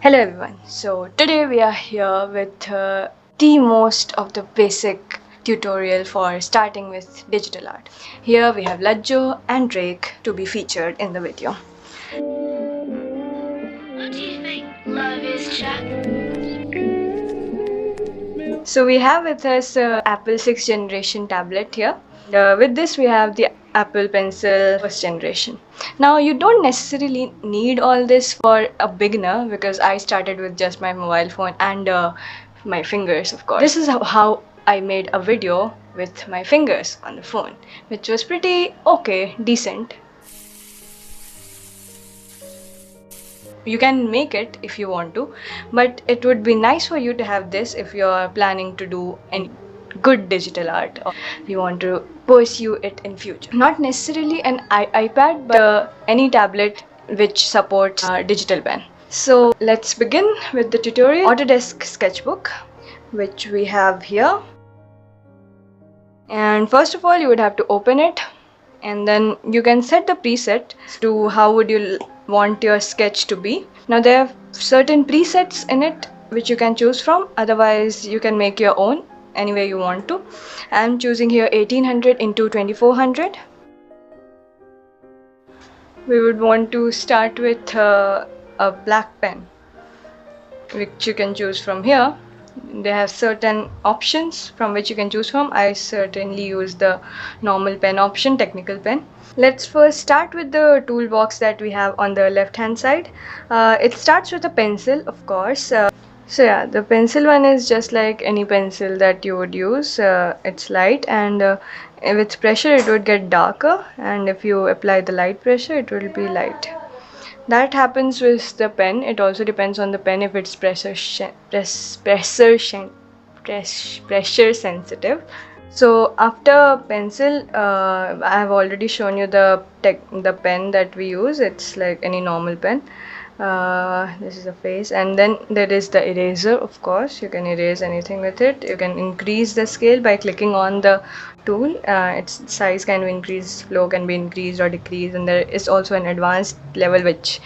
Hello everyone. So today we are here with the most of the basic tutorial for starting with digital art. Here we have Lajjo and Drake to be featured in the video. What do you think? Love is Chuck? So we have with us Apple 6th generation tablet here. With this we have the Apple Pencil 1st generation. Now you don't necessarily need all this for a beginner because I started with just my mobile phone and my fingers, of course. This is how I made a video with my fingers on the phone, which was pretty okay, decent. You can make it if you want to, but it would be nice for you to have this if you're planning to do any good digital art or you want to pursue it in future. Not necessarily an iPad, but any tablet which supports digital pen. So let's begin with the tutorial. Autodesk Sketchbook, which we have here. And first of all, you would have to open it, and then you can set the preset to how would you want your sketch to be. Now there are certain presets in it which you can choose from, otherwise you can make your own any way you want to. I'm choosing here 1800 into 2400. We would want to start with a black pen, which you can choose from here. They have certain options from which you can choose from. I certainly use the normal pen option, technical pen. Let's first start with the toolbox that we have on the left hand side. It starts with a pencil, of course. So yeah, the pencil one is just like any pencil that you would use. It's light, and with pressure it would get darker, and if you apply the light pressure it will be light. That happens with the pen. It also depends on the pen if it's pressure sensitive. So after pencil, I have already shown you the pen that we use. It's like any normal pen. This is a face, and then there is the eraser. Of course, you can erase anything with it. You can increase the scale by clicking on the tool. Its size can be increased, flow can be increased or decreased, and there is also an advanced level which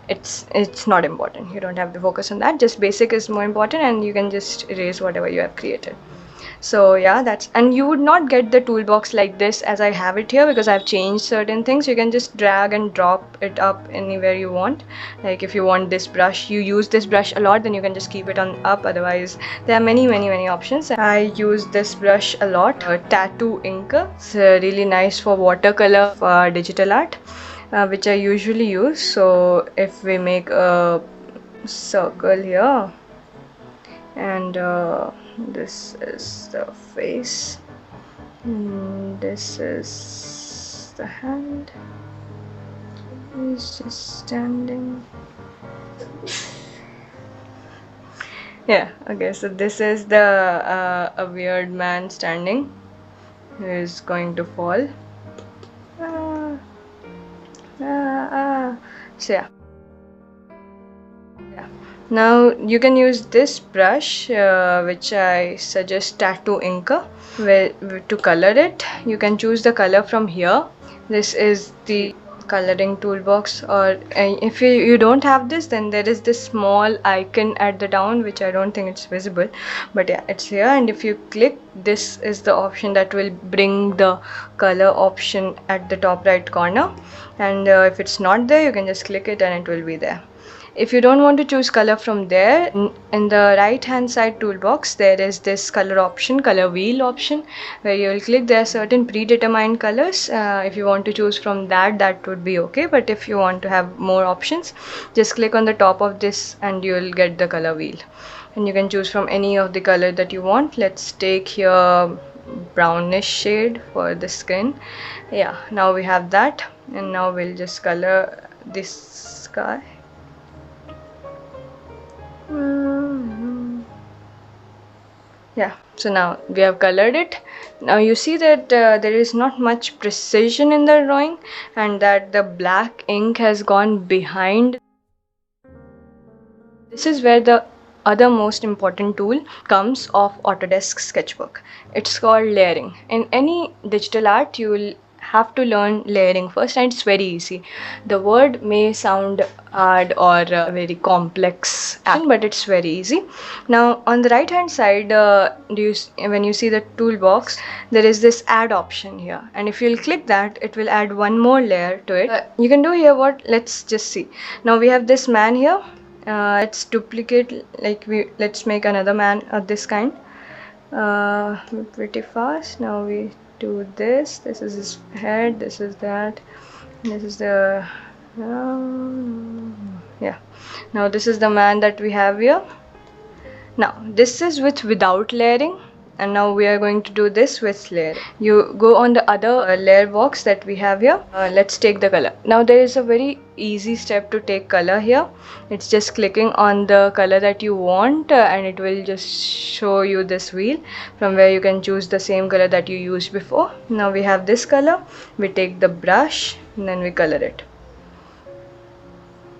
it's not important. You don't have to focus on that. Just basic is more important, and you can just erase whatever you have created. So yeah, and you would not get the toolbox like this as I have it here because I've changed certain things. You can just drag and drop it up anywhere you want. Like if you want this brush, you use this brush a lot, then you can just keep it on up. Otherwise there are many options. I use this brush a lot, Tattoo Inker. It's really nice for watercolor for digital art, which I usually use. So if we make a circle here, and this is the face, this is the hand, he's just standing. Yeah, okay, so this is the a weird man standing who is going to fall. So yeah. Now you can use this brush, which I suggest, Tattoo Inker, to color it. You can choose the color from here. This is the coloring toolbox, or if you don't have this, then there is this small icon at the down, which I don't think it's visible, but yeah, it's here, and if you click, this is the option that will bring the color option at the top right corner, and if it's not there, you can just click it and it will be there. If you don't want to choose color from there, in the right hand side toolbox there is this color option, color wheel option, where you will click. There are certain predetermined colors. If you want to choose from that would be okay, but if you want to have more options, just click on the top of this and you will get the color wheel, and you can choose from any of the color that you want. Let's take here brownish shade for the skin. Yeah, now we have that, and now we'll just color this sky. Yeah, so now we have colored it. Now you see that there is not much precision in the drawing, and that the black ink has gone behind. This is where the other most important tool comes of Autodesk Sketchbook. It's called layering. In any digital art, you will have to learn layering first, and it's very easy. The word may sound hard or very complex action, but it's very easy. Now on the right hand side, when you see the toolbox, there is this add option here, and if you'll click that, it will add one more layer to it. You can do here what, let's just see. Now we have this man here. Let's duplicate, like let's make another man of this kind pretty fast. Now we do this. This is his head, this is that, this is the yeah. Now this is the man that we have here. Now this is without layering, and now we are going to do this with layer. You go on the other layer box that we have here. Let's take the color. Now there is a very easy step to take color here. It's just clicking on the color that you want, and it will just show you this wheel from where you can choose the same color that you used before. Now we have this color. We take the brush and then we color it.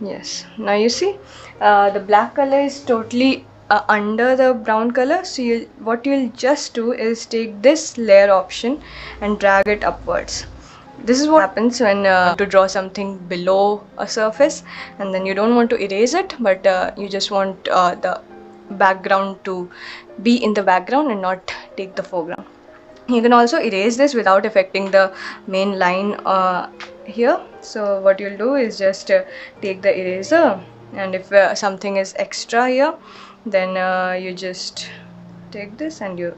Yes, now you see the black color is totally under the brown color. So what you'll just do is take this layer option and drag it upwards. This is what happens when to draw something below a surface, and then you don't want to erase it, but you just want the background to be in the background and not take the foreground. You can also erase this without affecting the main line here. So what you'll do is just take the eraser, and if something is extra here, then you just take this and you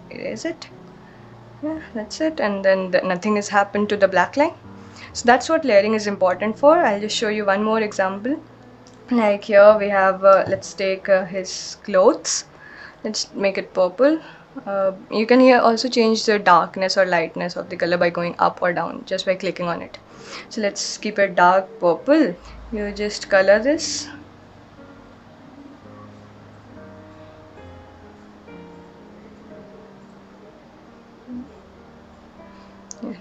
erase it. Yeah, that's it, and then nothing has happened to the black line. So that's what layering is important for. I'll just show you one more example. Like here we have let's take his clothes. Let's make it purple. You can here also change the darkness or lightness of the color by going up or down just by clicking on it. So let's keep it dark purple. You just color this.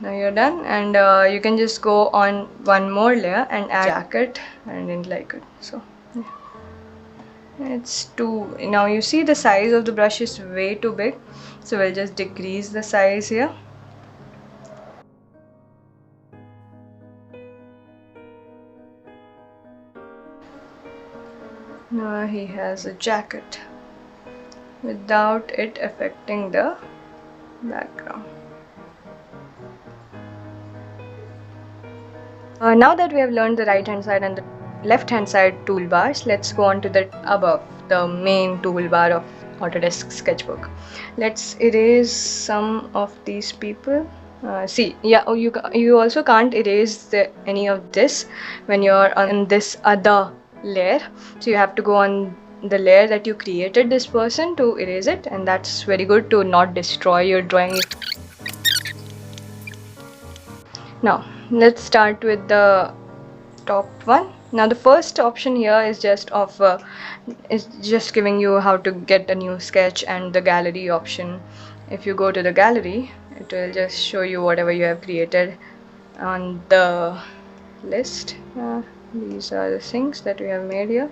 Now you're done, and you can just go on one more layer and add jacket. I didn't like it, so yeah. It's too, now you see the size of the brush is way too big, so we'll just decrease the size here. Now he has a jacket without it affecting the background. Now that we have learned the right hand side and the left hand side toolbars, let's go on to the above, the main toolbar of Autodesk Sketchbook. Let's erase some of these people. See, yeah, you also can't erase any of this when you're on this other layer. So you have to go on the layer that you created this person to erase it, and that's very good to not destroy your drawing. Now let's start with the top one. Now the first option here is just giving you how to get a new sketch, and the gallery option. If you go to the gallery, it will just show you whatever you have created on the list. These are the things that we have made here.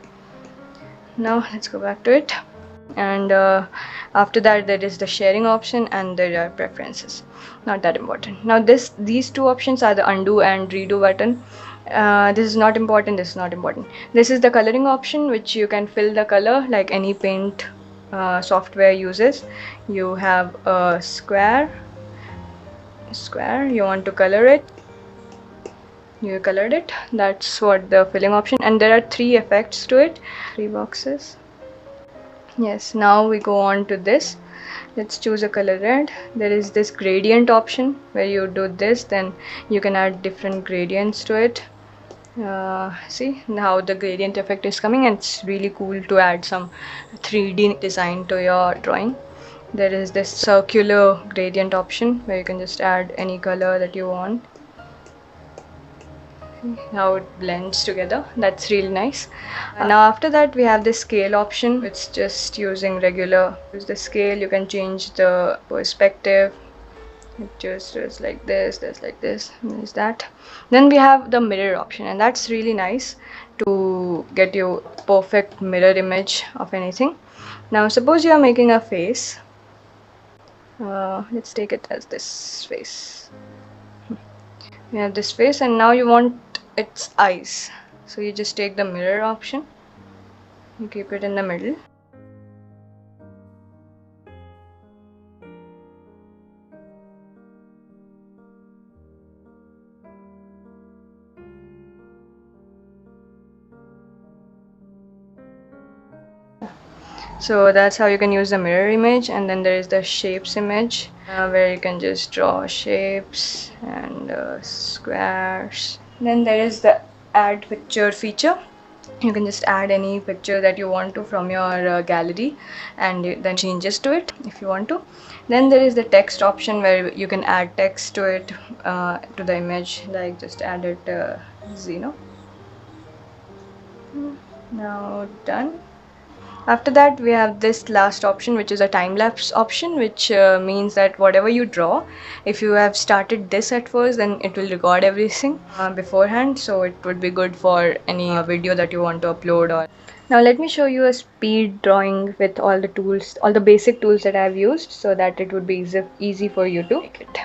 Now let's go back to it, and after that there is the sharing option, and there are preferences. Not that important. Now these two options are the undo and redo button. This is not important, this is not important. This is the coloring option, which you can fill the color like any paint software uses. You have a square, you want to color it, you colored it. That's what the filling option, and there are 3 effects to it, 3 boxes. Yes, now we go on to this. Let's choose a color red. There is this gradient option where you do this, then you can add different gradients to it. See how the gradient effect is coming, and it's really cool to add some 3D design to your drawing. There is this circular gradient option where you can just add any color that you want. How it blends together, that's really nice. Now after that we have the scale option. It's just using regular, use the scale. You can change the perspective. It just is like this, there's like this, and there's that. Then we have the mirror option, and that's really nice to get you perfect mirror image of anything. Now suppose you are making a face. Let's take it as this face. We have this face, and now you want its eyes. So you just take the mirror option, you keep it in the middle. So that's how you can use the mirror image. And then there is the shapes image, where you can just draw shapes and squares. Then there is the add picture feature. You can just add any picture that you want to from your gallery, and then changes to it if you want to. Then there is the text option, where you can add text to it, to the image, like just add it Zeno. Now done. After that, we have this last option, which is a time-lapse option, which means that whatever you draw, if you have started this at first, then it will record everything beforehand, so it would be good for any video that you want to upload. Or now let me show you a speed drawing with all the tools, all the basic tools that I have used, so that it would be easy for you to make it.